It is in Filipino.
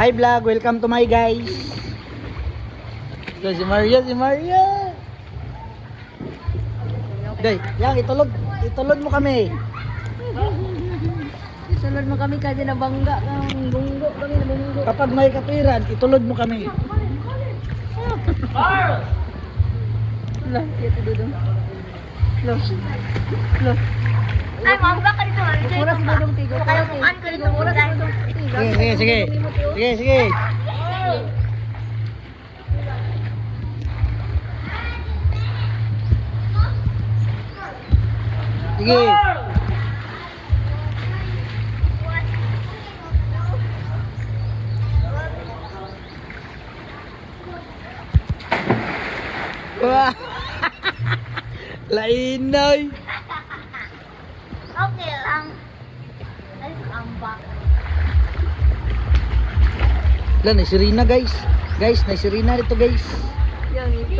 Hi vlog, welcome to my guys. Yo, si Maria. Day, yang itulod mo kami. Isulod mo kami kasi nabangga ng bunggo kami na bunggo. Kapag may kapiran, itulod mo kami. Lah, ito dudong. Lo. Ay, mababa ka dito. Mura si dudong tigo. Kaya kumaan ka dito. Mura si dudong tigo. Sige. Sige. Wah. Lainoy. Okay lang. Ay, ambak. Lan, si Rina guys. Guys, na si Rina dito guys. Yan,